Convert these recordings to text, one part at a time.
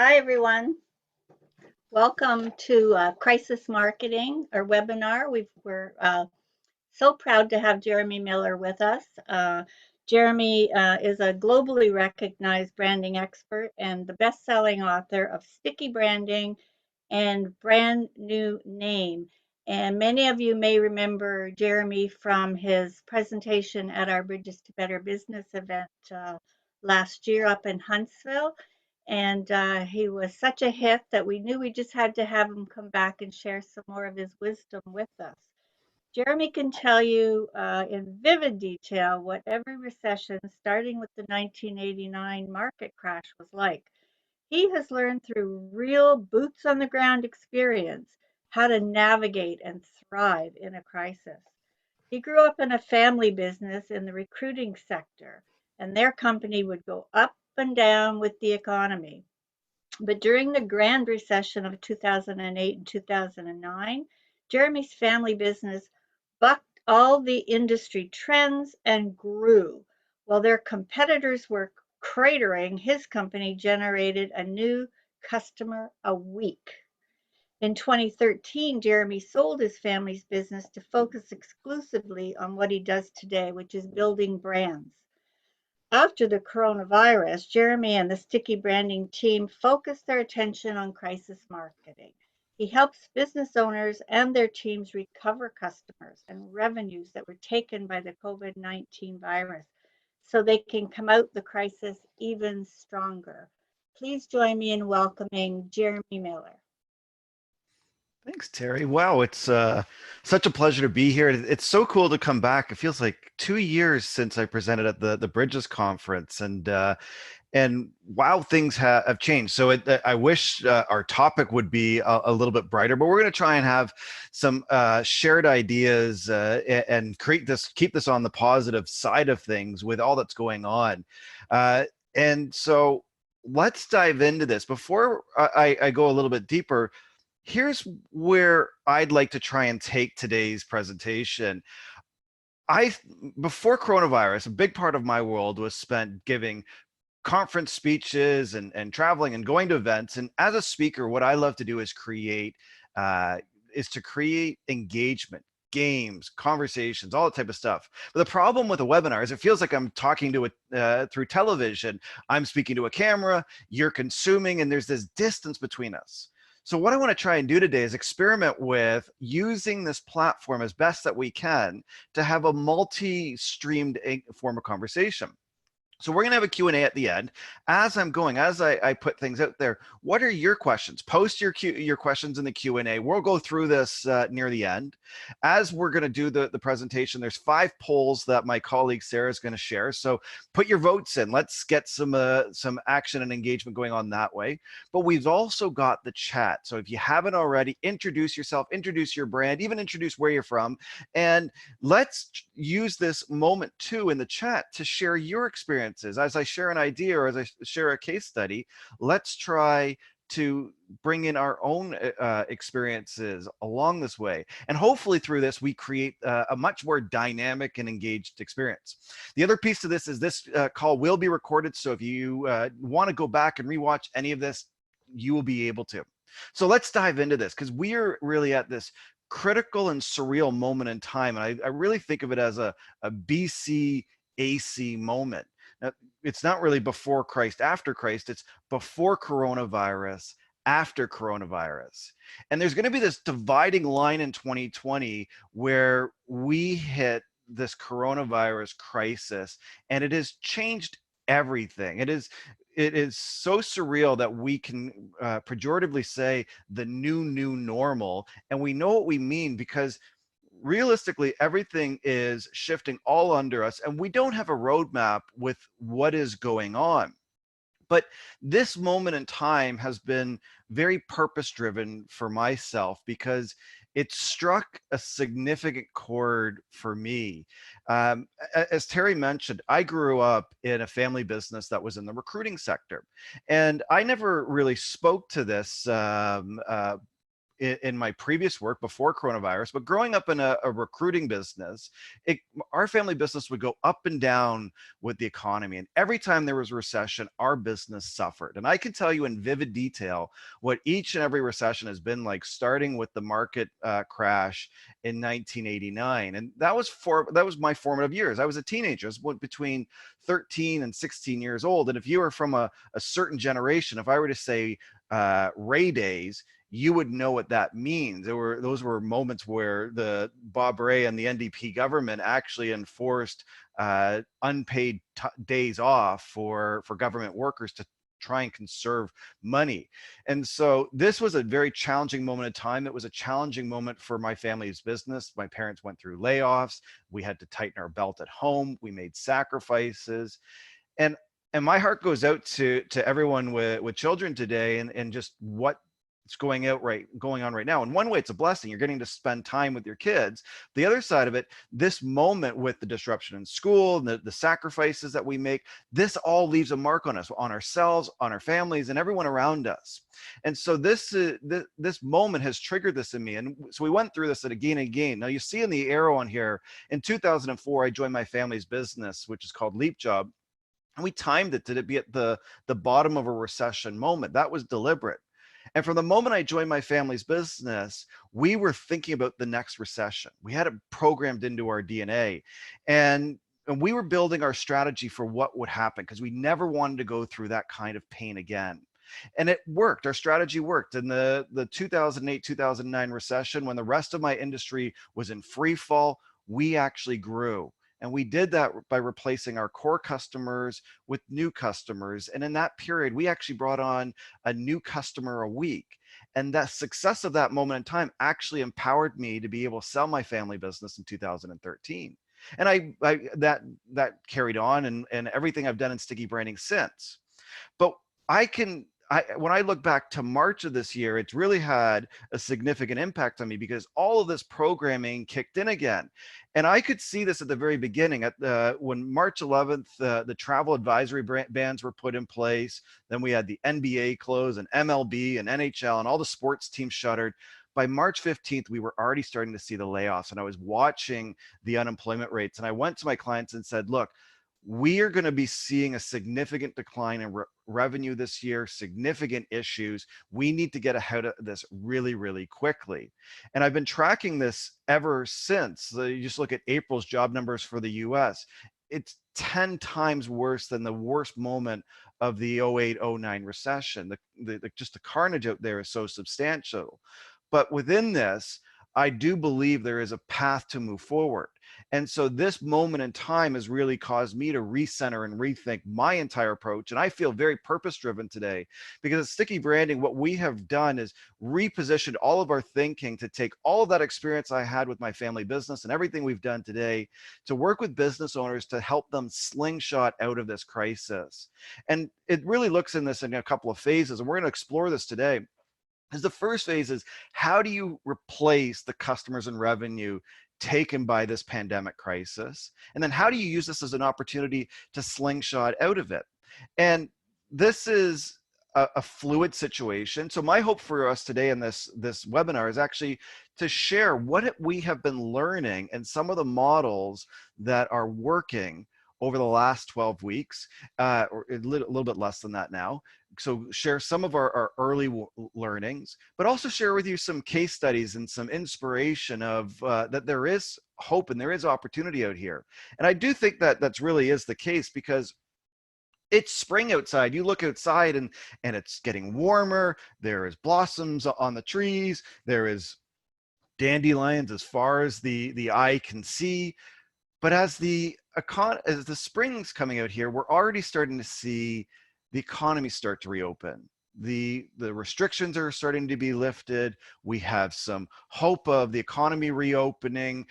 Hi, everyone. Welcome to Crisis Marketing, our webinar. We're so proud to have Jeremy Miller with us. Jeremy is a globally recognized branding expert and the best-selling author of Sticky Branding and Brand New Name. And many of you may remember Jeremy from his presentation at our Bridges to Better Business event last year up in Huntsville. And he was such a hit that we knew we just had to have him come back and share some more of his wisdom with us. Jeremy can tell you in vivid detail what every recession, starting with the 1989 market crash, was like. He has learned through real boots on the ground experience how to navigate and thrive in a crisis. He grew up in a family business in the recruiting sector, and their company would go up and down with the economy. But during the Grand Recession of 2008 and 2009, Jeremy's family business bucked all the industry trends and grew. While their competitors were cratering, his company generated a new customer a week. In 2013, Jeremy sold his family's business to focus exclusively on what he does today, which is building brands. After the coronavirus, Jeremy and the Sticky Branding team focused their attention on crisis marketing. He helps business owners and their teams recover customers and revenues that were taken by the COVID-19 virus so they can come out the crisis even stronger. Please join me in welcoming Jeremy Miller. Thanks, Terry. Wow, it's such a pleasure to be here. It's so cool to come back. It feels like 2 years since I presented at the Bridges conference, and wow, things have changed. So I wish our topic would be a little bit brighter, but we're going to try and have some shared ideas and keep this on the positive side of things with all that's going on. And so let's dive into this. Before I go a little bit deeper, here's where I'd like to try and take today's presentation. Before coronavirus, a big part of my world was spent giving conference speeches and traveling and going to events. And as a speaker, what I love to do is create engagement, games, conversations, all that type of stuff. But the problem with a webinar is it feels like I'm talking to it through television. I'm speaking to a camera, you're consuming, and there's this distance between us. So what I want to try and do today is experiment with using this platform as best that we can to have a multi-streamed form of conversation. So we're going to have a Q&A at the end. As I put things out there, what are your questions? Post your questions in the Q&A. We'll go through this near the end. As we're going to do the presentation, there's 5 polls that my colleague Sarah is going to share. So put your votes in. Let's get some action and engagement going on that way. But we've also got the chat. So if you haven't already, introduce yourself, introduce your brand, even introduce where you're from. And let's use this moment too in the chat to share your experience. As I share an idea or as I share a case study, let's try to bring in our own experiences along this way. And hopefully through this, we create a much more dynamic and engaged experience. The other piece to this is this call will be recorded. So if you want to go back and rewatch any of this, you will be able to. So let's dive into this because we are really at this critical and surreal moment in time. And I really think of it as a BC AC moment. Now, it's not really before Christ, after Christ, it's before coronavirus, after coronavirus. And there's going to be this dividing line in 2020 where we hit this coronavirus crisis, and it has changed everything. It is so surreal that we can pejoratively say the new normal, and we know what we mean because realistically, everything is shifting all under us, and we don't have a roadmap with what is going on. But this moment in time has been very purpose-driven for myself because it struck a significant chord for me. As Terry mentioned, I grew up in a family business that was in the recruiting sector, and I never really spoke to this in my previous work before coronavirus, but growing up in a recruiting business, our family business would go up and down with the economy. And every time there was a recession, our business suffered. And I can tell you in vivid detail what each and every recession has been like, starting with the market crash in 1989. And that was my formative years. I was a teenager. I was between 13 and 16 years old. And if you were from a certain generation, if I were to say Ray days, you would know what that means. Those were moments where the Bob Rae and the NDP government actually enforced unpaid days off for government workers to try and conserve money. And so this was a very challenging moment in time. It was a challenging moment for my family's business. My parents went through layoffs. We had to tighten our belt at home. We made sacrifices. And my heart goes out to everyone with children today, and just what's going on right now. In one way, it's a blessing. You're getting to spend time with your kids. The other side of it, this moment with the disruption in school and the sacrifices that we make, this all leaves a mark on us, on ourselves, on our families, and everyone around us. And so this moment has triggered this in me. And so we went through this again and again. Now you see in the arrow on here, in 2004, I joined my family's business, which is called Leap Job. And we timed it to be at the bottom of a recession moment. That was deliberate. And from the moment I joined my family's business, we were thinking about the next recession. We had it programmed into our DNA. And we were building our strategy for what would happen, because we never wanted to go through that kind of pain again. And it worked. Our strategy worked. In the 2008-2009 recession, when the rest of my industry was in free fall, we actually grew. And we did that by replacing our core customers with new customers. And in that period, we actually brought on a new customer a week. And the success of that moment in time actually empowered me to be able to sell my family business in 2013. And that carried on, and everything I've done in sticky branding since. But when I look back to March of this year, it's really had a significant impact on me, because all of this programming kicked in again. And I could see this at the very beginning, when March 11th, the travel advisory bans were put in place. Then we had the NBA close, and MLB and NHL, and all the sports teams shuttered. By March 15th, we were already starting to see the layoffs, and I was watching the unemployment rates. And I went to my clients and said, look, we are going to be seeing a significant decline in revenue this year, significant issues. We need to get ahead of this really, really quickly. And I've been tracking this ever since. So you just look at April's job numbers for the US. It's 10 times worse than the worst moment of the 08-09 recession. Just the carnage out there is so substantial. But within this, I do believe there is a path to move forward. And so this moment in time has really caused me to recenter and rethink my entire approach. And I feel very purpose-driven today, because at Sticky Branding, what we have done is repositioned all of our thinking to take all of that experience I had with my family business and everything we've done today to work with business owners to help them slingshot out of this crisis. And it really looks in this in a couple of phases, and we're going to explore this today. Is the first phase is, how do you replace the customers and revenue taken by this pandemic crisis? And then how do you use this as an opportunity to slingshot out of it? And this is a fluid situation. So my hope for us today in this webinar is actually to share what we have been learning and some of the models that are working over the last 12 weeks, or a little bit less than that now. So share some of our early learnings, but also share with you some case studies and some inspiration of that there is hope and there is opportunity out here. And I do think that that's really is the case, because it's spring outside. You look outside and it's getting warmer. There is blossoms on the trees. There is dandelions as far as the eye can see. But as the spring's coming out here, we're already starting to see the economy start to reopen. The restrictions are starting to be lifted. We have some hope of the economy reopening.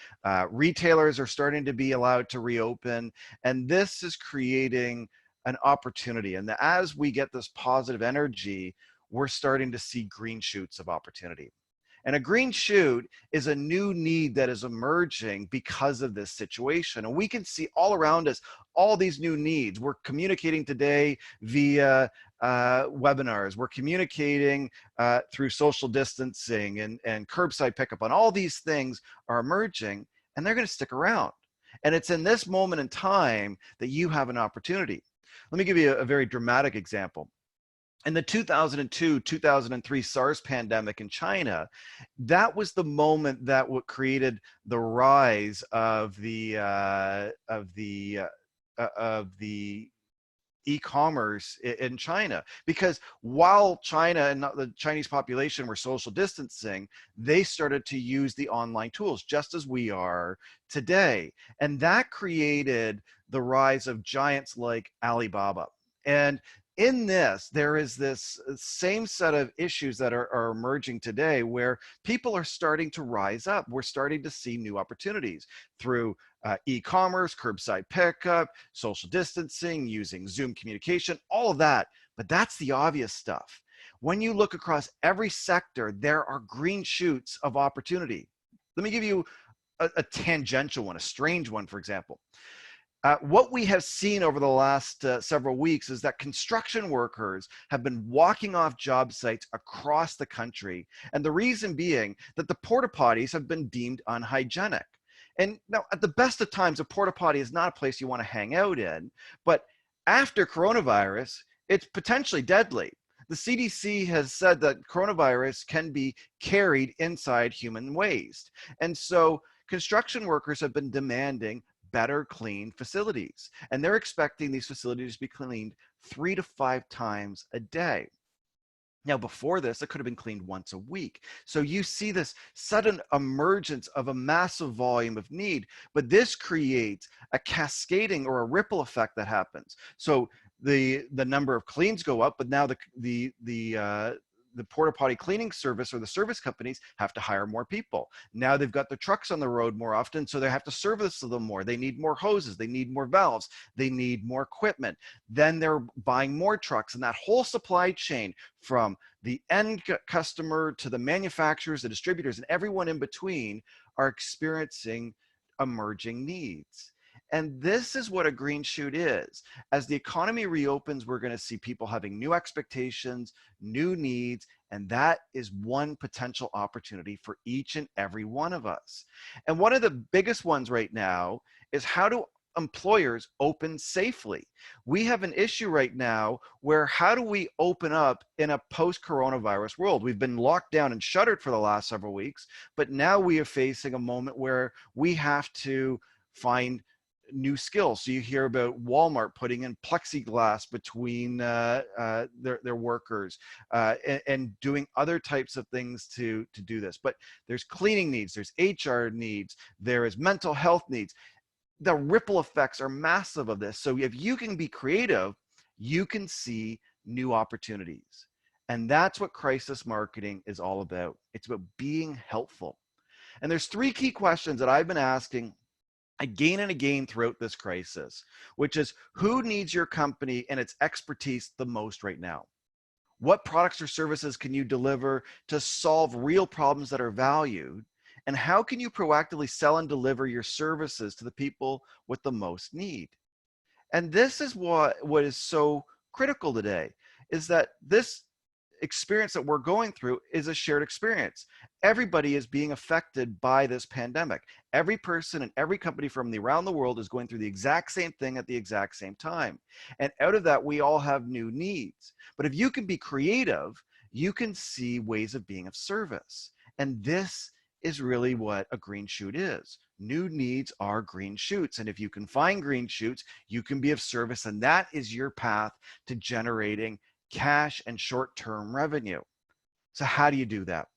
Retailers are starting to be allowed to reopen. And this is creating an opportunity. And as we get this positive energy, we're starting to see green shoots of opportunity. And a green shoot is a new need that is emerging because of this situation. And we can see all around us all these new needs. We're communicating today via webinars. We're communicating through social distancing and curbside pickup, and all these things are emerging, and they're going to stick around. And it's in this moment in time that you have an opportunity. Let me give you a very dramatic example. In the 2002-2003 SARS pandemic in China, that was the moment that what created the rise of the e-commerce in China, because while China and the Chinese population were social distancing, they started to use the online tools just as we are today. And that created the rise of giants like Alibaba. And in this, there is this same set of issues that are emerging today where people are starting to rise up. We're starting to see new opportunities through e-commerce, curbside pickup, social distancing, using Zoom communication, all of that. But that's the obvious stuff. When you look across every sector, there are green shoots of opportunity. Let me give you a tangential one, a strange one, for example. What we have seen over the last several weeks is that construction workers have been walking off job sites across the country. And the reason being that the porta potties have been deemed unhygienic. And now, at the best of times, a porta potty is not a place you want to hang out in. But after coronavirus, it's potentially deadly. The CDC has said that coronavirus can be carried inside human waste. And so construction workers have been demanding better clean facilities. And they're expecting these facilities to be cleaned 3 to 5 times a day. Now, before this, it could have been cleaned once a week. So you see this sudden emergence of a massive volume of need, but this creates a cascading or a ripple effect that happens. So the number of cleans go up, but now the porta potty cleaning service or the service companies have to hire more people. Now they've got the trucks on the road more often, so they have to service them more. They need more hoses, they need more valves, they need more equipment. Then they're buying more trucks, and that whole supply chain from the end customer to the manufacturers, the distributors, and everyone in between are experiencing emerging needs. And this is what a green shoot is. As the economy reopens, we're going to see people having new expectations, new needs, and that is one potential opportunity for each and every one of us. And one of the biggest ones right now is, how do employers open safely? We have an issue right now where, how do we open up in a post-coronavirus world? We've been locked down and shuttered for the last several weeks, but now we are facing a moment where we have to find new skills. So you hear about Walmart putting in plexiglass between their workers and doing other types of things to do this. But there's cleaning needs, there's HR needs, there is mental health needs. The ripple effects are massive of this. So if you can be creative, you can see new opportunities. And that's what crisis marketing is all about. It's about being helpful. And there's 3 key questions that I've been asking again and again throughout this crisis, which is, who needs your company and its expertise the most right now? What products or services can you deliver to solve real problems that are valued? And how can you proactively sell and deliver your services to the people with the most need? And this is what is so critical today, is that this experience that we're going through is a shared experience. Everybody is being affected by this pandemic. Every person and every company from around the world is going through the exact same thing at the exact same time. And out of that, we all have new needs. But if you can be creative, you can see ways of being of service. And this is really what a green shoot is. New needs are green shoots. And if you can find green shoots, you can be of service. And that is your path to generating cash and short-term revenue. So how do you do that?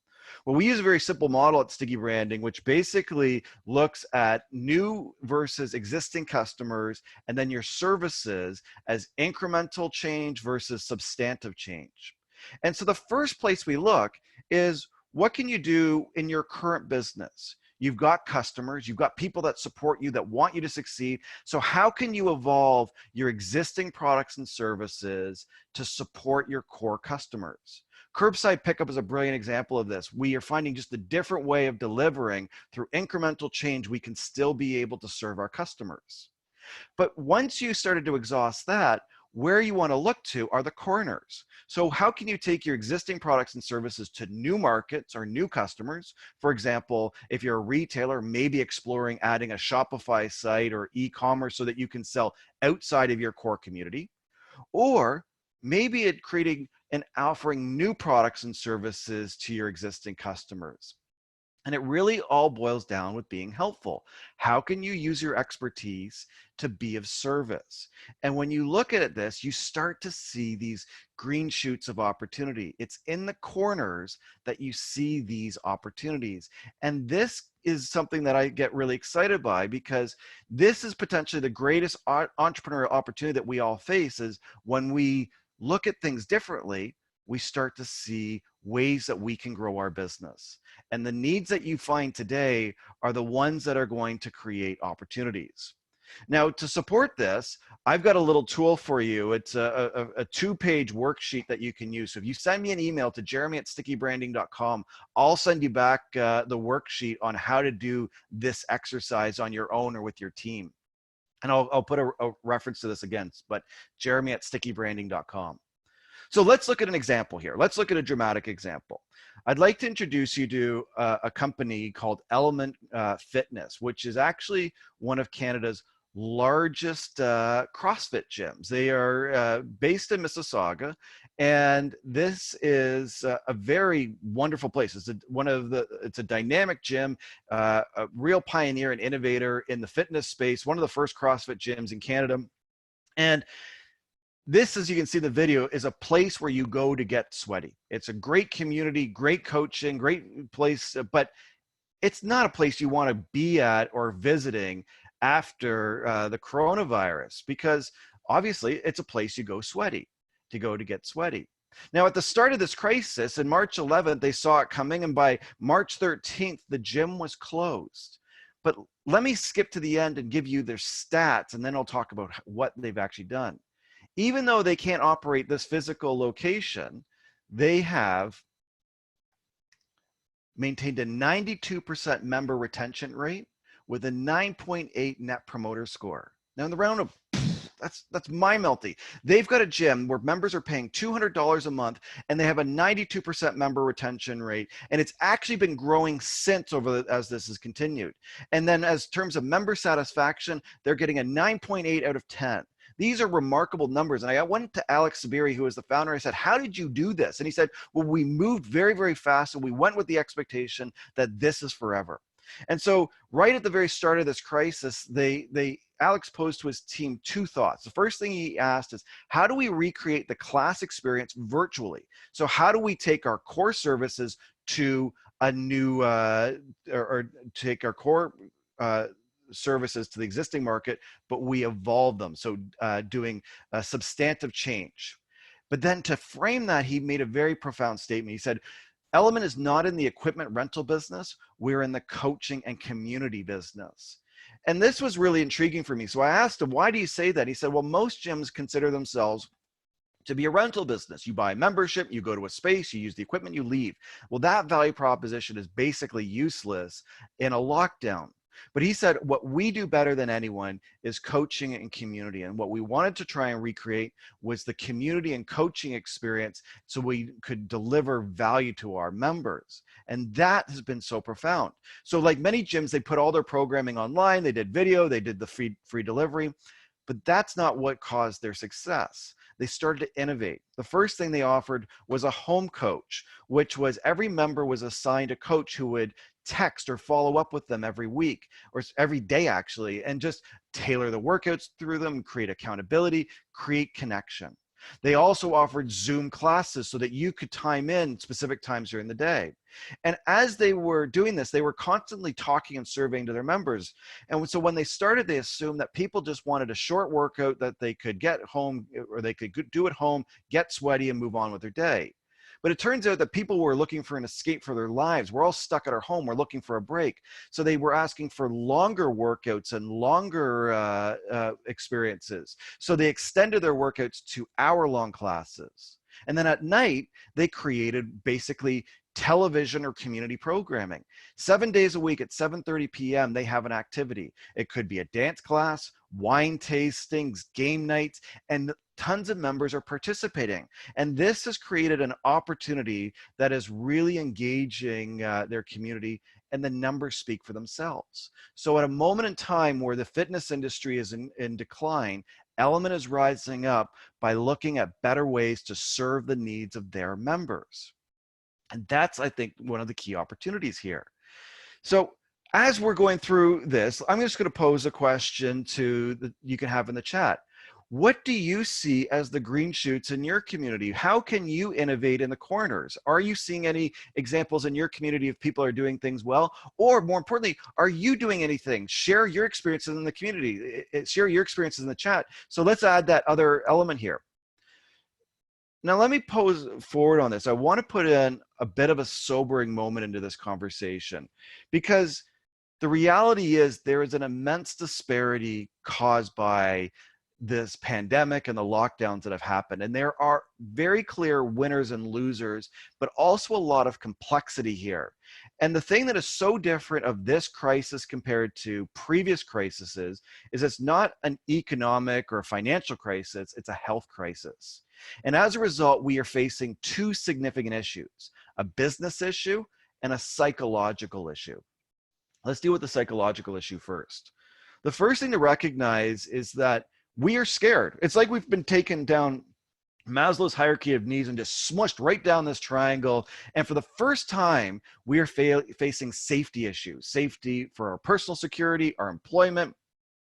Well, we use a very simple model at Sticky Branding, which basically looks at new versus existing customers, and then your services as incremental change versus substantive change. And so the first place we look is, what can you do in your current business? You've got customers, you've got people that support you, that want you to succeed. So how can you evolve your existing products and services to support your core customers? Curbside pickup is a brilliant example of this. We are finding just a different way of delivering through incremental change. We can still be able to serve our customers. But once you started to exhaust that, where you want to look to are the corners. So how can you take your existing products and services to new markets or new customers? For example, if you're a retailer, maybe exploring adding a Shopify site or e-commerce so that you can sell outside of your core community, or maybe it creating and offering new products and services to your existing customers. And it really all boils down with being helpful. How can you use your expertise to be of service? And when you look at this, you start to see these green shoots of opportunity. It's in the corners that you see these opportunities. And this is something that I get really excited by, because this is potentially the greatest entrepreneurial opportunity that we all face, is when we look at things differently, we start to see ways that we can grow our business. And the needs that you find today are the ones that are going to create opportunities. Now, to support this, I've got a little tool for you. It's a two-page worksheet that you can use. So if you send me an email to jeremy@stickybranding.com, I'll send you back the worksheet on how to do this exercise on your own or with your team. And I'll put a reference to this again, but jeremy@stickybranding.com. So let's look at an example here. Let's look at a dramatic example. I'd like to introduce you to a company called Element Fitness, which is actually one of Canada's largest CrossFit gyms. They are based in Mississauga, and this is a very wonderful place. It's a dynamic gym, a real pioneer and innovator in the fitness space, one of the first CrossFit gyms in Canada. And this, as you can see in the video, is a place where you go to get sweaty. It's a great community, great coaching, great place, but it's not a place you want to be at or visiting after the coronavirus, because obviously it's a place you go to get sweaty. Now, at the start of this crisis, in March 11th, they saw it coming, and by March 13th, the gym was closed. But let me skip to the end and give you their stats, and then I'll talk about what they've actually done. Even though they can't operate this physical location, they have maintained a 92% member retention rate with a 9.8 net promoter score. Now, in the round of that's mind melty. They've got a gym where members are paying $200 a month, and they have a 92% member retention rate, and it's actually been growing since as this has continued. And then, as terms of member satisfaction, they're getting a 9.8 out of 10. These are remarkable numbers. And I went to Alex Sabiri, who is the founder. I said, how did you do this? And he said, well, we moved very, very fast, and we went with the expectation that this is forever. And so right at the very start of this crisis, Alex posed to his team two thoughts. The first thing he asked is, how do we recreate the class experience virtually? So how do we take our core services to a new, or take our core services to the existing market, but we evolve them. So doing a substantive change. But then to frame that, he made a very profound statement. He said, Element is not in the equipment rental business. We're in the coaching and community business. And this was really intriguing for me. So I asked him, why do you say that? He said, well, most gyms consider themselves to be a rental business. You buy a membership, you go to a space, you use the equipment, you leave. Well, that value proposition is basically useless in a lockdown. But he said, what we do better than anyone is coaching and community. And what we wanted to try and recreate was the community and coaching experience so we could deliver value to our members. And that has been so profound. So like many gyms, they put all their programming online, they did video, they did the free delivery, but that's not what caused their success. They started to innovate. The first thing they offered was a home coach, which was every member was assigned a coach who would text or follow up with them every week or every day actually, and just tailor the workouts through them, create accountability, create connection. They also offered Zoom classes so that you could time in specific times during the day. And as they were doing this, they were constantly talking and surveying to their members. And so when they started, they assumed that people just wanted a short workout that they could get home, or they could do at home, get sweaty, and move on with their day. But it turns out that people were looking for an escape for their lives. We're all stuck at our home. We're looking for a break. So they were asking for longer workouts and longer experiences. So they extended their workouts to hour-long classes. And then at night, they created basically television or community programming. 7 days a week at 7:30 p.m., they have an activity. It could be a dance class, wine tastings, game nights, and tons of members are participating. And this has created an opportunity that is really engaging their community, and the numbers speak for themselves. So at a moment in time where the fitness industry is in decline, Element is rising up by looking at better ways to serve the needs of their members. And that's, I think, one of the key opportunities here. So as we're going through this, I'm just going to pose a question you can have in the chat. What do you see as the green shoots in your community? How can you innovate in the corners? Are you seeing any examples in your community of people are doing things well? Or more importantly, are you doing anything? Share your experiences in the community. Share your experiences in the chat. So let's add that other element here. Now, let me pose forward on this. I want to put in a bit of a sobering moment into this conversation, because the reality is there is an immense disparity caused by this pandemic and the lockdowns that have happened. And there are very clear winners and losers, but also a lot of complexity here. And the thing that is so different of this crisis compared to previous crises is it's not an economic or financial crisis, it's a health crisis. And as a result, we are facing two significant issues: a business issue and a psychological issue. Let's deal with the psychological issue first. The first thing to recognize is that we are scared. It's like we've been taken down Maslow's hierarchy of needs and just smushed right down this triangle. And for the first time, we are facing safety issues: safety for our personal security, our employment,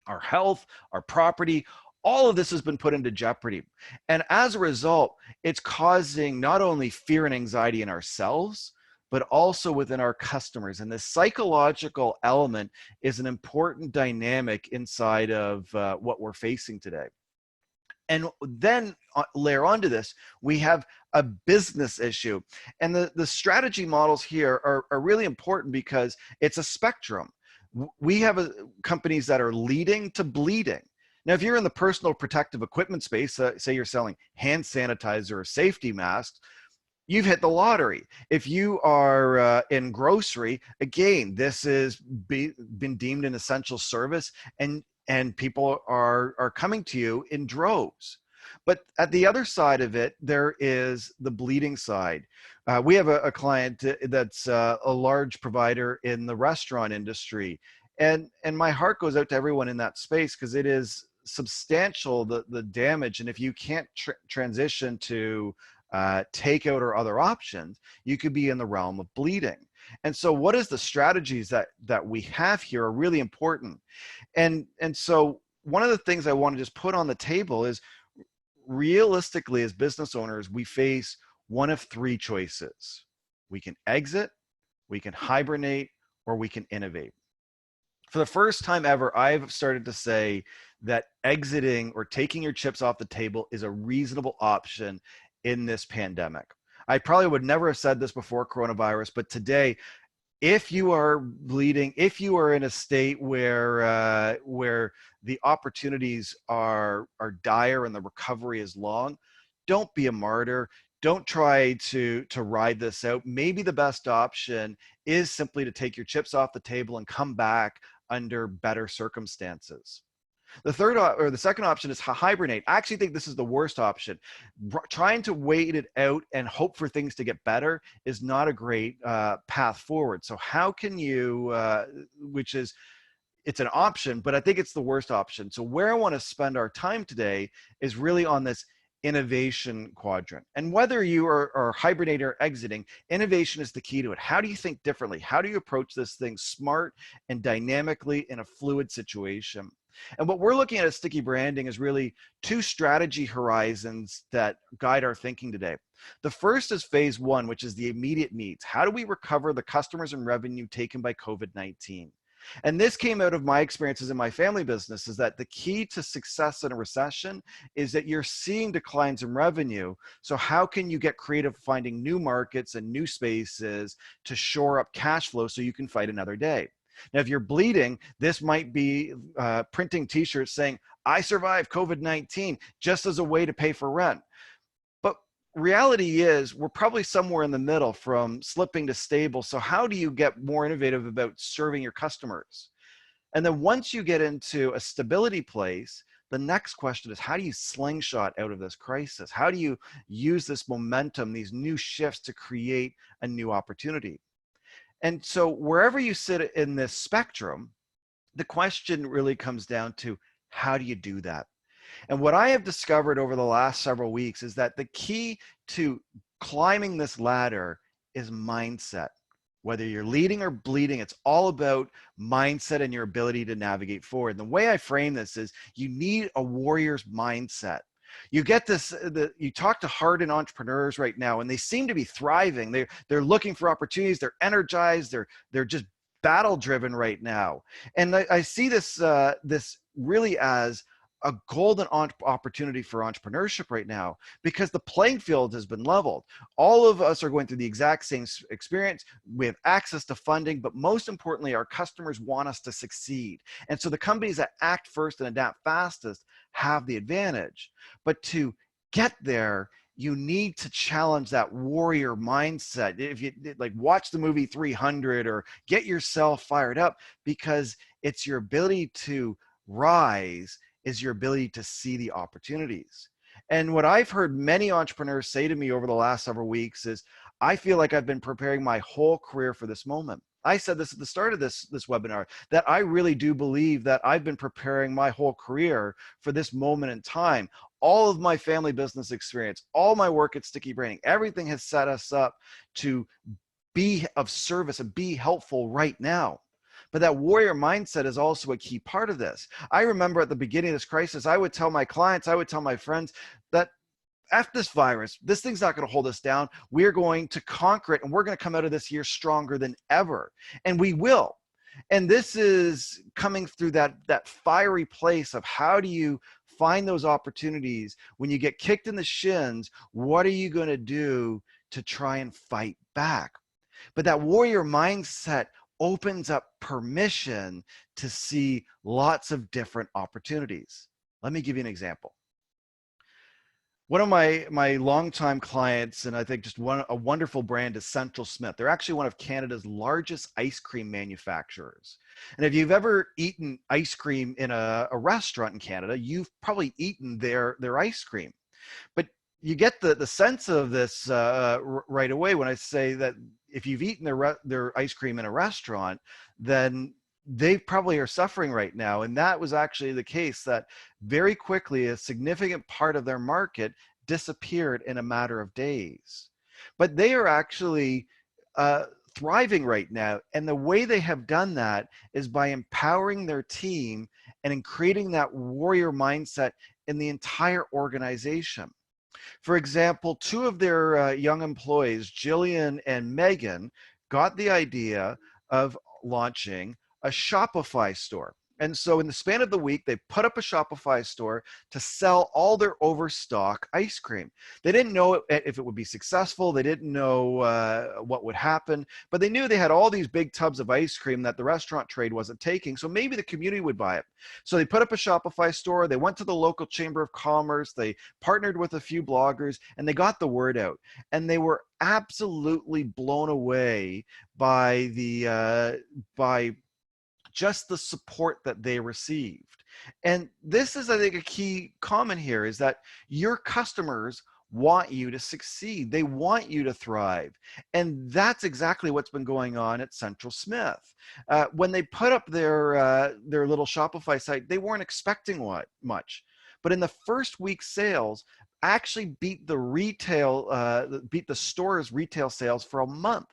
our health, our property. All of this has been put into jeopardy. And as a result, it's causing not only fear and anxiety in ourselves, but also within our customers. And the psychological element is an important dynamic inside of what we're facing today. And then layer onto this, we have a business issue. And the strategy models here are really important because it's a spectrum. We have companies that are leading to bleeding. Now, if you're in the personal protective equipment space, say you're selling hand sanitizer or safety masks, you've hit the lottery. If you are in grocery, again, this has been deemed an essential service, and people are coming to you in droves. But at the other side of it, there is the bleeding side. We have a client that's a large provider in the restaurant industry. And my heart goes out to everyone in that space, because it is substantial, the damage. And if you can't transition to takeout or other options, you could be in the realm of bleeding. And so what is the strategies that we have here are really important. And so one of the things I want to just put on the table is, realistically, as business owners, we face one of three choices. We can exit, we can hibernate, or we can innovate. For the first time ever, I've started to say that exiting or taking your chips off the table is a reasonable option in this pandemic. I probably would never have said this before coronavirus, but today, if you are bleeding, if you are in a state where the opportunities are dire and the recovery is long, don't be a martyr. Don't try to ride this out. Maybe the best option is simply to take your chips off the table and come back under better circumstances. The second option is hibernate. I actually think this is the worst option. Trying to wait it out and hope for things to get better is not a great path forward. So how can you, it's an option, but I think it's the worst option. So where I want to spend our time today is really on this innovation quadrant. And whether you are hibernating or exiting, innovation is the key to it. How do you think differently? How do you approach this thing smart and dynamically in a fluid situation? And what we're looking at Sticky Branding is really two strategy horizons that guide our thinking today. The first is phase one, which is the immediate needs. How do we recover the customers and revenue taken by COVID-19? And this came out of my experiences in my family business, is that the key to success in a recession is that you're seeing declines in revenue. So how can you get creative finding new markets and new spaces to shore up cash flow so you can fight another day? Now, if you're bleeding, this might be printing t-shirts saying, "I survived COVID-19," just as a way to pay for rent. But reality is we're probably somewhere in the middle from slipping to stable. So how do you get more innovative about serving your customers? And then once you get into a stability place, the next question is, how do you slingshot out of this crisis? How do you use this momentum, these new shifts, to create a new opportunity? And so wherever you sit in this spectrum, the question really comes down to, how do you do that? And what I have discovered over the last several weeks is that the key to climbing this ladder is mindset. Whether you're leading or bleeding, it's all about mindset and your ability to navigate forward. And the way I frame this is, you need a warrior's mindset. You get this, you talk to hardened entrepreneurs right now, and they seem to be thriving. They're looking for opportunities. They're energized. They're just battle driven right now. And I see this, this really as a golden opportunity for entrepreneurship right now, because the playing field has been leveled. All of us are going through the exact same experience. We have access to funding, but most importantly, our customers want us to succeed. And so the companies that act first and adapt fastest have the advantage. But to get there, you need to challenge that warrior mindset. If you like, watch the movie 300 or get yourself fired up, because it's your ability to rise, is your ability to see the opportunities. And what I've heard many entrepreneurs say to me over the last several weeks is, I feel like I've been preparing my whole career for this moment. I said this at the start of this webinar, that I really do believe that I've been preparing my whole career for this moment in time. All of my family business experience, all my work at Sticky Branding, everything has set us up to be of service and be helpful right now. But that warrior mindset is also a key part of this. I remember at the beginning of this crisis, I would tell my clients, I would tell my friends that, F this virus, this thing's not going to hold us down. We're going to conquer it, and we're going to come out of this year stronger than ever. And we will. And this is coming through that fiery place of, how do you find those opportunities when you get kicked in the shins? What are you going to do to try and fight back? But that warrior mindset opens up permission to see lots of different opportunities. Let me give you an example. One of my longtime clients, and I think just a wonderful brand, is Central Smith. They're actually one of Canada's largest ice cream manufacturers. And if you've ever eaten ice cream in a restaurant in Canada, you've probably eaten their ice cream. But you get the sense of this right away when I say that if you've eaten their ice cream in a restaurant, then they probably are suffering right now. And that was actually the case, that very quickly a significant part of their market disappeared in a matter of days. But they are actually thriving right now. And the way they have done that is by empowering their team and in creating that warrior mindset in the entire organization. For example, two of their young employees, Jillian and Megan, got the idea of launching a Shopify store. And so in the span of the week, they put up a Shopify store to sell all their overstock ice cream. They didn't know if it would be successful. They didn't know what would happen, but they knew they had all these big tubs of ice cream that the restaurant trade wasn't taking. So maybe the community would buy it. So they put up a Shopify store. They went to the local Chamber of Commerce. They partnered with a few bloggers, and they got the word out. And they were absolutely blown away by just the support that they received. And this is, I think, a key comment here, is that your customers want you to succeed. They want you to thrive. And that's exactly what's been going on at Central Smith. When they put up their little Shopify site, they weren't expecting much. But in the first week, sales actually beat the store's retail sales for a month.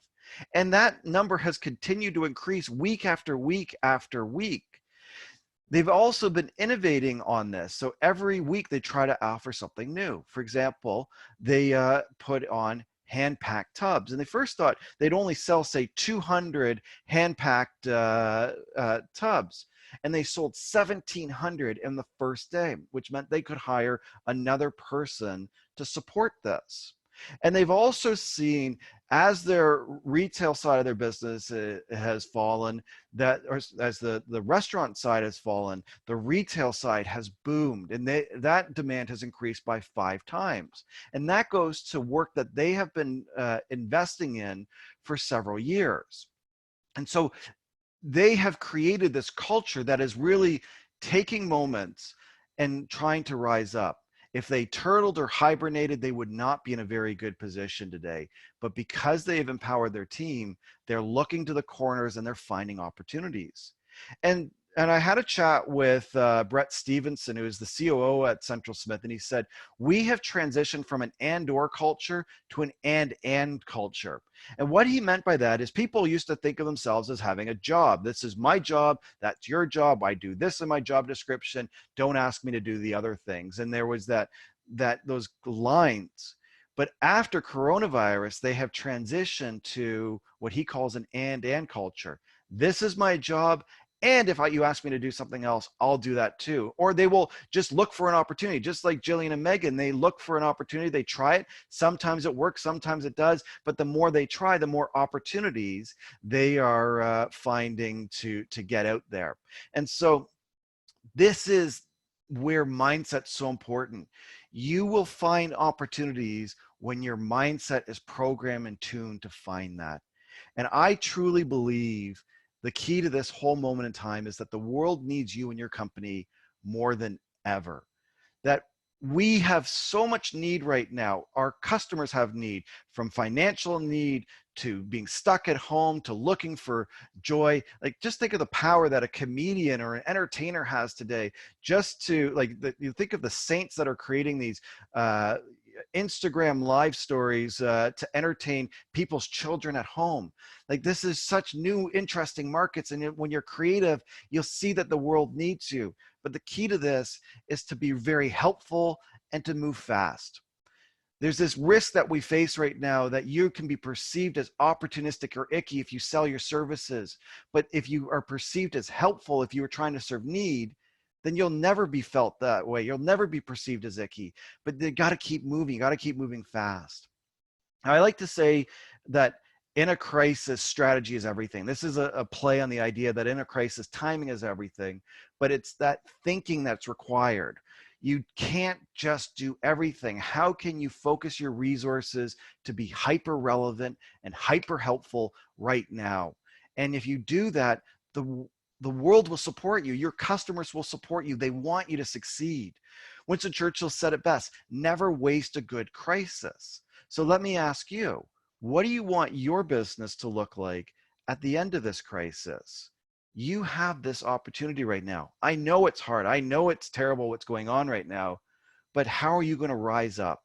And that number has continued to increase week after week after week. They've also been innovating on this. So every week they try to offer something new. For example, they put on hand-packed tubs. And they first thought they'd only sell, say, 200 hand-packed tubs. And they sold 1,700 in the first day, which meant they could hire another person to support this. And they've also seen as their retail side of their business has fallen, or as the restaurant side has fallen, the retail side has boomed, and that demand has increased by 5 times. And that goes to work that they have been investing in for several years. And so they have created this culture that is really taking moments and trying to rise up. If they turtled or hibernated, they would not be in a very good position today. But because they have empowered their team, they're looking to the corners and they're finding opportunities. And I had a chat with Brett Stevenson, who is the COO at Central Smith, and he said, we have transitioned from an and/or culture to an and culture. And what he meant by that is people used to think of themselves as having a job. This is my job, that's your job, I do this in my job description, don't ask me to do the other things. And there was those lines. But after coronavirus, they have transitioned to what he calls an and culture. This is my job, and if you ask me to do something else, I'll do that too. Or they will just look for an opportunity, just like Jillian and Megan. They look for an opportunity, they try it. Sometimes it works, sometimes it does. But the more they try, the more opportunities they are finding to get out there. And so this is where mindset's so important. You will find opportunities when your mindset is programmed and tuned to find that. And I truly believe the key to this whole moment in time is that the world needs you and your company more than ever. That we have so much need right now. Our customers have need, from financial need to being stuck at home to looking for joy. Like, just think of the power that a comedian or an entertainer has today. Just to you think of the saints that are creating these Instagram live stories to entertain people's children at home. Like, this is such new, interesting markets. And when you're creative, you'll see that the world needs you. But the key to this is to be very helpful and to move fast. There's this risk that we face right now that you can be perceived as opportunistic or icky if you sell your services. But if you are perceived as helpful, if you are trying to serve need, then you'll never be felt that way. You'll never be perceived as icky. But you got to keep moving. You got to keep moving fast. Now, I like to say that in a crisis, strategy is everything. This is a play on the idea that in a crisis, timing is everything, but it's that thinking that's required. You can't just do everything. How can you focus your resources to be hyper relevant and hyper helpful right now? And if you do that, the world will support you. Your customers will support you. They want you to succeed. Winston Churchill said it best: never waste a good crisis. So let me ask you, what do you want your business to look like at the end of this crisis? You have this opportunity right now. I know it's hard. I know it's terrible what's going on right now, but how are you going to rise up?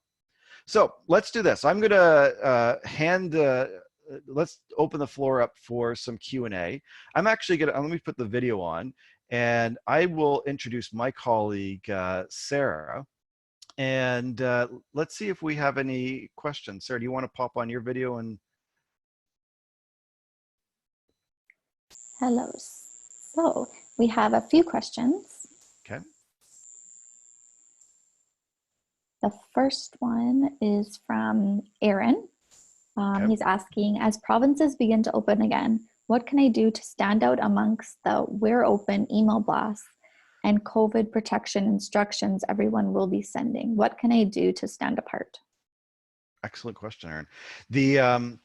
So let's do this. I'm going to let's open the floor up for some Q&A. I'm actually going to, let me put the video on, and I will introduce my colleague, Sarah. And let's see if we have any questions. Sarah, do you want to pop on your video? And hello. So we have a few questions. okay. The first one is from Aaron. Okay. He's asking, as provinces begin to open again, what can I do to stand out amongst the "we're open" email blasts and COVID protection instructions everyone will be sending? What can I do to stand apart? Excellent question, Aaron.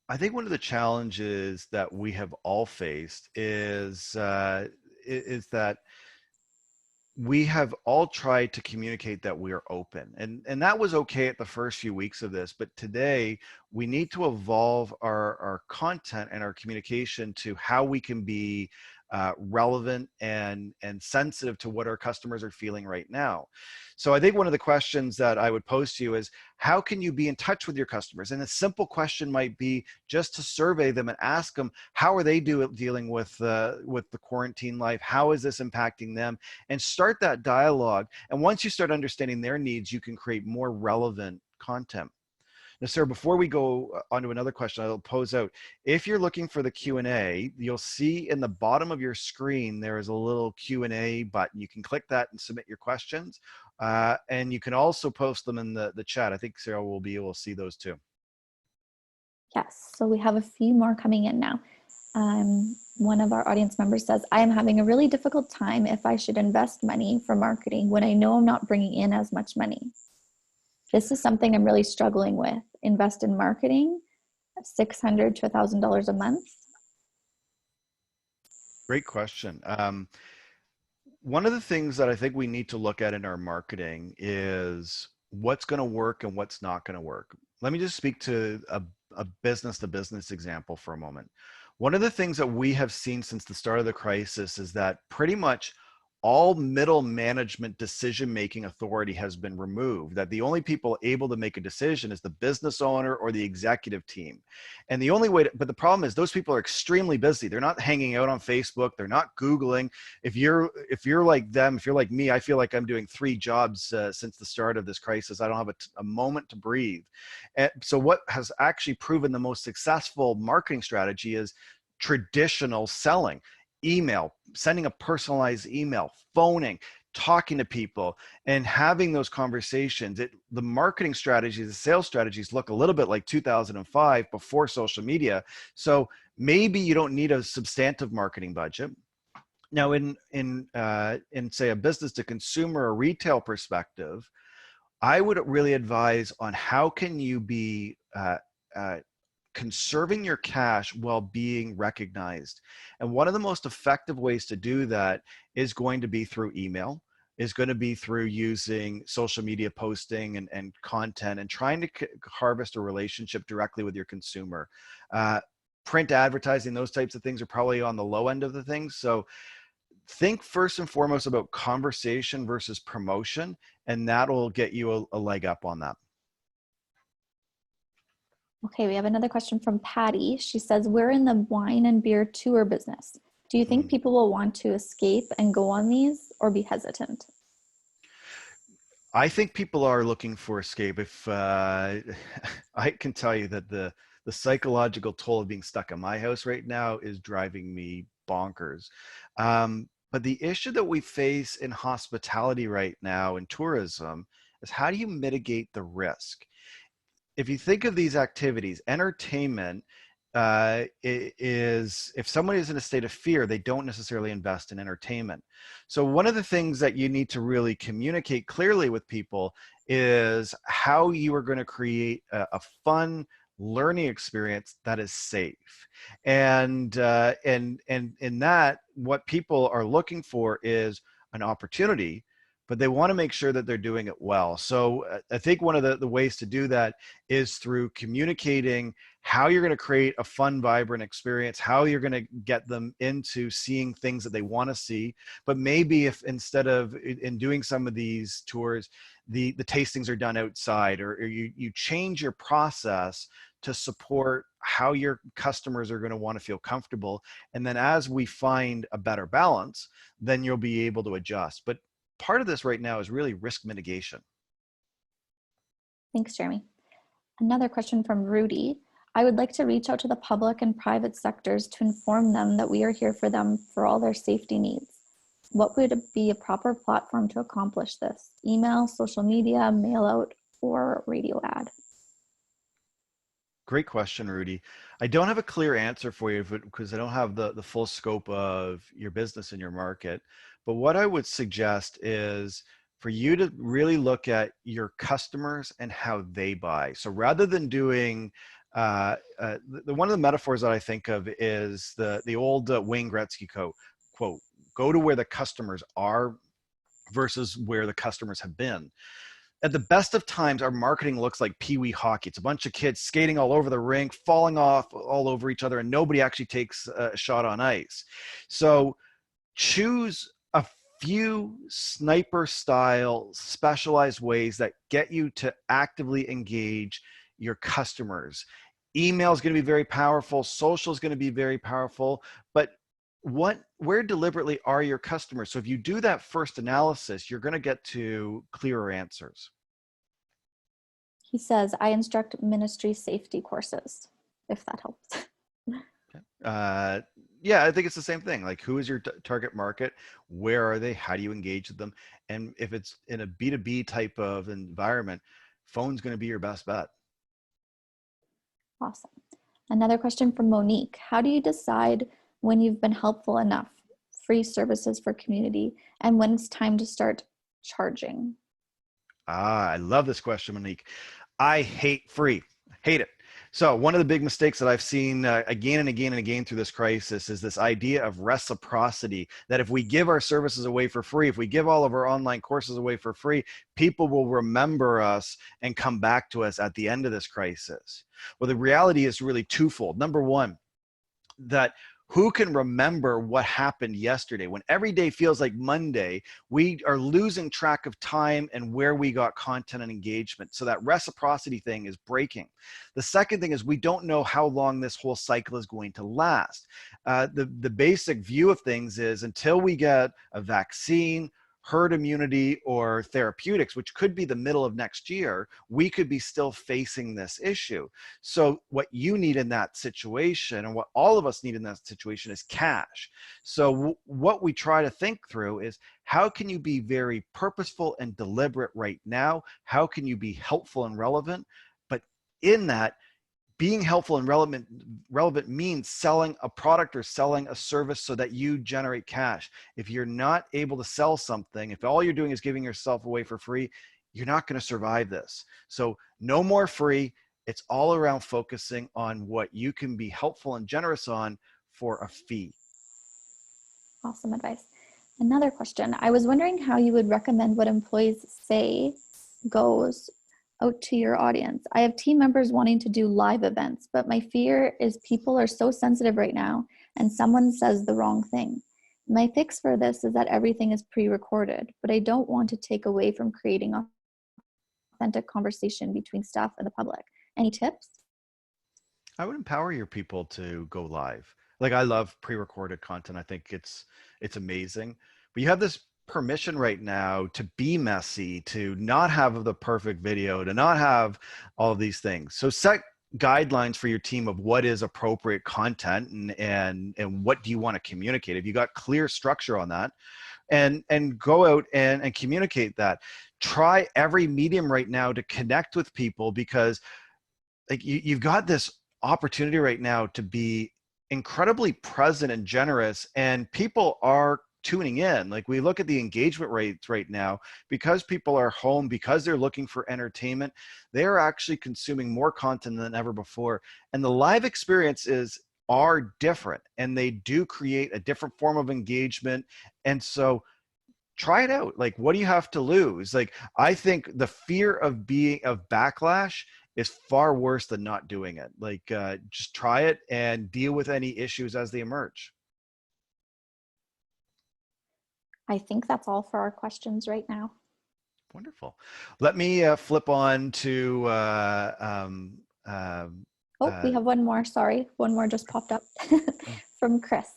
I think one of the challenges that we have all faced is that we have all tried to communicate that we are open, and that was okay at the first few weeks of this, but today we need to evolve our content and our communication to how we can be relevant and sensitive to what our customers are feeling right now. So I think one of the questions that I would pose to you is, how can you be in touch with your customers? And a simple question might be just to survey them and ask them, how are they dealing with the quarantine life? How is this impacting them? And start that dialogue. And once you start understanding their needs, you can create more relevant content. Now, Sarah, before we go on to another question, I'll pose out, if you're looking for the Q&A, you'll see in the bottom of your screen, there is a little Q&A button. You can click that and submit your questions. And you can also post them in the chat. I think Sarah will be able to see those too. Yes, so we have a few more coming in now. One of our audience members says, I am having a really difficult time if I should invest money for marketing when I know I'm not bringing in as much money. This is something I'm really struggling with. Invest in marketing, $600 to $1,000 a month. Great question. One of the things that I think we need to look at in our marketing is what's going to work and what's not going to work. Let me just speak to a business-to-business example for a moment. One of the things that we have seen since the start of the crisis is that pretty much all middle management decision-making authority has been removed, that the only people able to make a decision is the business owner or the executive team. And the only way but the problem is those people are extremely busy. They're not hanging out on Facebook. They're not Googling. If you're like them, if you're like me, I feel like I'm doing 3 jobs since the start of this crisis. I don't have a moment to breathe. And so what has actually proven the most successful marketing strategy is traditional selling. Email, sending a personalized email, phoning, talking to people, and having those conversations. The marketing strategies, the sales strategies look a little bit like 2005 before social media. So maybe you don't need a substantive marketing budget. Now, in say a business to consumer or retail perspective, I would really advise on how can you be conserving your cash while being recognized. And one of the most effective ways to do that is going to be through email, is going to be through using social media posting and content and trying to harvest a relationship directly with your consumer. Print advertising, those types of things are probably on the low end of the things. So think first and foremost about conversation versus promotion, and that'll get you a leg up on that. Okay, we have another question from Patty. She says, we're in the wine and beer tour business. Do you think people will want to escape and go on these or be hesitant? I think people are looking for escape. If I can tell you that the psychological toll of being stuck in my house right now is driving me bonkers. But the issue that we face in hospitality right now in tourism is how do you mitigate the risk? If you think of these activities, entertainment is, if someone is in a state of fear, they don't necessarily invest in entertainment. So one of the things that you need to really communicate clearly with people is how you are going to create a fun learning experience that is safe. And in that, what people are looking for is an opportunity, but they want to make sure that they're doing it well. So I think one of the ways to do that is through communicating how you're going to create a fun, vibrant experience, how you're going to get them into seeing things that they want to see. But maybe if instead of in doing some of these tours, the tastings are done outside, or you change your process to support how your customers are going to want to feel comfortable. And then as we find a better balance, then you'll be able to adjust. But part of this right now is really risk mitigation. Thanks, Jeremy. Another question from Rudy. I would like to reach out to the public and private sectors to inform them that we are here for them for all their safety needs. What would be a proper platform to accomplish this? Email, social media, mail out, or radio ad? Great question, Rudy. I don't have a clear answer for you because I don't have the full scope of your business and your market. But what I would suggest is for you to really look at your customers and how they buy. So rather than doing, one of the metaphors that I think of is the old Wayne Gretzky quote, go to where the customers are versus where the customers have been. At the best of times, our marketing looks like pee-wee hockey. It's a bunch of kids skating all over the rink, falling off all over each other, and nobody actually takes a shot on ice. So choose a few sniper style specialized ways that get you to actively engage your customers. Email is going to be very powerful. Social is going to be very powerful, but where deliberately are your customers? So if you do that first analysis, you're going to get to clearer answers. He says, I instruct ministry safety courses, if that helps. Yeah, I think it's the same thing. Like, who is your target market? Where are they? How do you engage with them? And if it's in a B2B type of environment, phone's going to be your best bet. Awesome. Another question from Monique. How do you decide when you've been helpful enough, free services for community, and when it's time to start charging? I love this question, Monique. I hate free. Hate it. So one of the big mistakes that I've seen again and again and again through this crisis is this idea of reciprocity, that if we give our services away for free, if we give all of our online courses away for free, people will remember us and come back to us at the end of this crisis. Well, the reality is really twofold. Number one, that who can remember what happened yesterday? When every day feels like Monday, we are losing track of time and where we got content and engagement. So that reciprocity thing is breaking. The second thing is we don't know how long this whole cycle is going to last. The basic view of things is until we get a vaccine, herd immunity, or therapeutics, which could be the middle of next year, we could be still facing this issue. So what you need in that situation, and what all of us need in that situation, is cash. So what we try to think through is, how can you be very purposeful and deliberate right now? How can you be helpful and relevant? But in that, being helpful and relevant means selling a product or selling a service so that you generate cash. If you're not able to sell something, if all you're doing is giving yourself away for free, you're not going to survive this. So no more free. It's all around focusing on what you can be helpful and generous on for a fee. Awesome advice. Another question. I was wondering how you would recommend what employees say goes out to your audience. I have team members wanting to do live events, but my fear is people are so sensitive right now and someone says the wrong thing. My fix for this is that everything is pre-recorded, but I don't want to take away from creating authentic conversation between staff and the public. Any tips? I would empower your people to go live. Like, I love pre-recorded content. I think it's amazing. But you have this permission right now to be messy, to not have the perfect video, to not have all of these things. So set guidelines for your team of what is appropriate content and what do you want to communicate. If you got clear structure on that, and go out and communicate that. Try every medium right now to connect with people, because like you've got this opportunity right now to be incredibly present and generous, and people are tuning in. Like, we look at the engagement rates right now, because people are home, because they're looking for entertainment, they're actually consuming more content than ever before. And the live experiences are different, and they do create a different form of engagement. And so try it out. Like, what do you have to lose? Like, I think the fear of backlash is far worse than not doing it. Like, just try it and deal with any issues as they emerge. I think that's all for our questions right now. Wonderful. Let me flip on to We have one more, sorry. One more just popped up from Chris.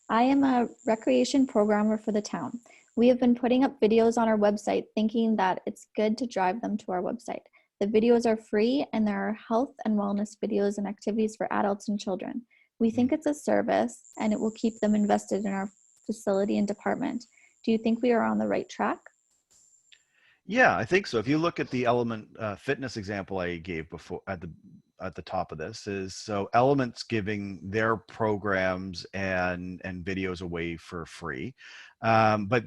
I am a recreation programmer for the town. We have been putting up videos on our website thinking that it's good to drive them to our website. The videos are free and there are health and wellness videos and activities for adults and children. We think it's a service and it will keep them invested in our facility and department. Do you think we are on the right track? Yeah, I think so. If you look at the Element Fitness example I gave before at the top of this, is so Element's giving their programs and videos away for free, but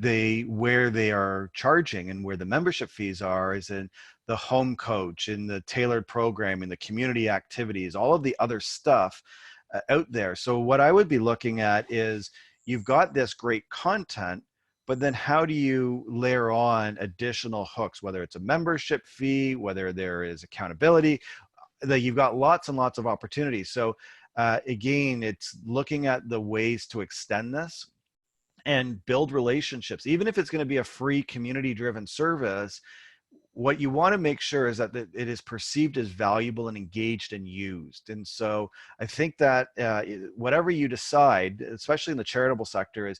where they are charging and where the membership fees are is in the home coach, in the tailored programming, the community activities, all of the other stuff out there. So what I would be looking at is, you've got this great content, but then how do you layer on additional hooks, whether it's a membership fee, whether there is accountability, that you've got lots and lots of opportunities. So again, it's looking at the ways to extend this and build relationships. Even if it's going to be a free community-driven service, what you want to make sure is that it is perceived as valuable and engaged and used. And so I think that whatever you decide, especially in the charitable sector, is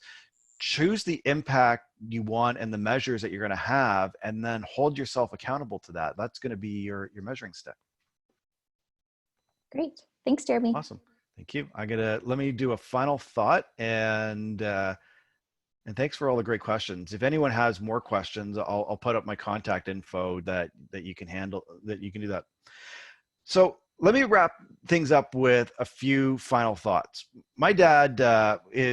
choose the impact you want and the measures that you're going to have, and then hold yourself accountable to that. That's going to be your measuring stick. Great. Thanks, Jeremy. Awesome. Thank you. Let me do a final thought, and thanks for all the great questions. If anyone has more questions, I'll put up my contact info that you can handle, that you can do that. So Let me wrap things up with a few final thoughts. My dad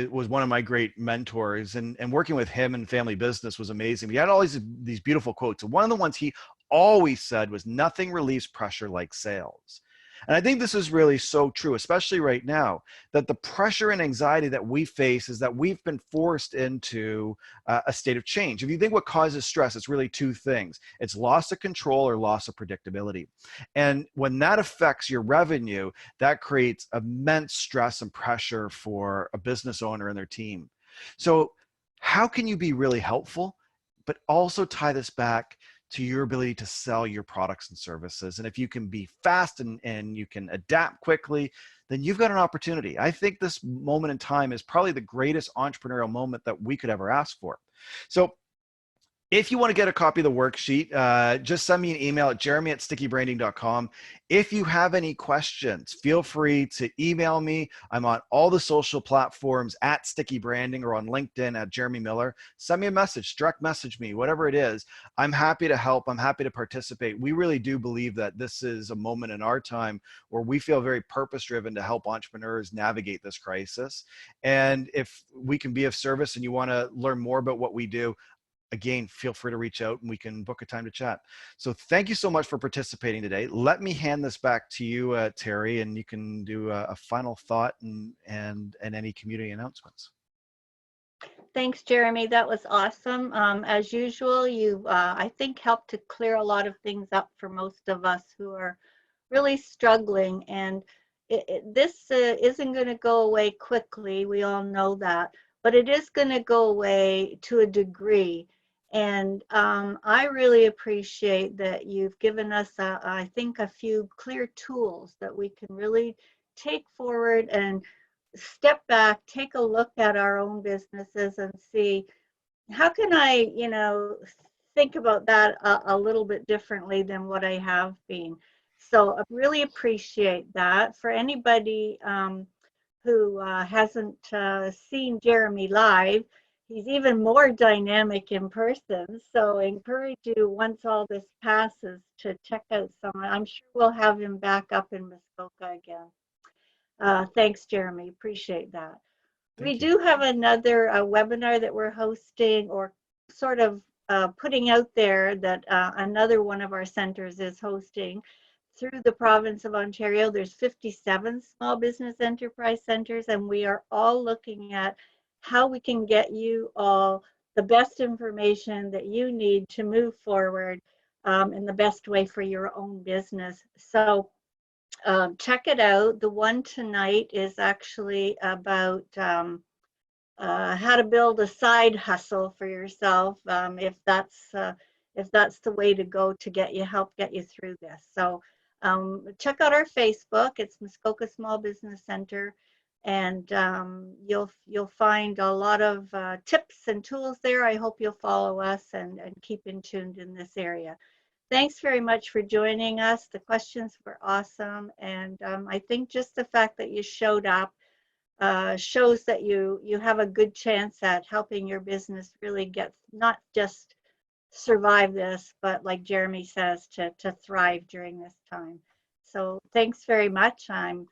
was one of my great mentors, and working with him in family business was amazing. He had all these beautiful quotes. And one of the ones he always said was, "Nothing relieves pressure like sales." And I think this is really so true, especially right now, that the pressure and anxiety that we face is that we've been forced into a state of change. If you think what causes stress, it's really two things. It's loss of control or loss of predictability. And when that affects your revenue, that creates immense stress and pressure for a business owner and their team. So how can you be really helpful, but also tie this back to your ability to sell your products and services? And if you can be fast and you can adapt quickly, then you've got an opportunity. I think this moment in time is probably the greatest entrepreneurial moment that we could ever ask for. So if you want to get a copy of the worksheet, just send me an email at jeremy@stickybranding.com. If you have any questions, feel free to email me. I'm on all the social platforms at Sticky Branding or on LinkedIn at Jeremy Miller. Send me a message, direct message me, whatever it is. I'm happy to help. I'm happy to participate. We really do believe that this is a moment in our time where we feel very purpose-driven to help entrepreneurs navigate this crisis. And if we can be of service and you want to learn more about what we do, again, feel free to reach out and we can book a time to chat. So thank you so much for participating today. Let me hand this back to you, Terry, and you can do a final thought and any community announcements. Thanks, Jeremy. That was awesome. As usual, you, I think, helped to clear a lot of things up for most of us who are really struggling. And this isn't going to go away quickly. We all know that. But it is going to go away to a degree. And I really appreciate that you've given us, I think, a few clear tools that we can really take forward and step back, take a look at our own businesses and see how can I, think about that a little bit differently than what I have been. So I really appreciate that. For anybody who hasn't seen Jeremy live, he's even more dynamic in person. So I encourage you, once all this passes, to check out someone. I'm sure we'll have him back up in Muskoka again. Thanks, Jeremy. Appreciate that. We do have another webinar that we're hosting, or sort of putting out there, that another one of our centers is hosting through the province of Ontario. There's 57 small business enterprise centers, and we are all looking at how we can get you all the best information that you need to move forward in the best way for your own business. So check it out. The one tonight is actually about how to build a side hustle for yourself, if that's the way to go to help get you through this. So check out our Facebook. It's Muskoka Small Business Center, and you'll find a lot of tips and tools there. I hope you'll follow us and keep in tuned in this area. Thanks very much for joining us. The questions were awesome. And I think just the fact that you showed up shows that you have a good chance at helping your business really get, not just survive this, but like Jeremy says, to thrive during this time. So thanks very much. I'm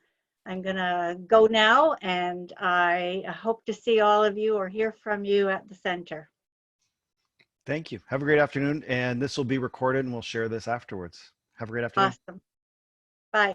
gonna go now, and I hope to see all of you or hear from you at the center. Thank you. Have a great afternoon. And this will be recorded and we'll share this afterwards. Have a great afternoon. Awesome. Bye.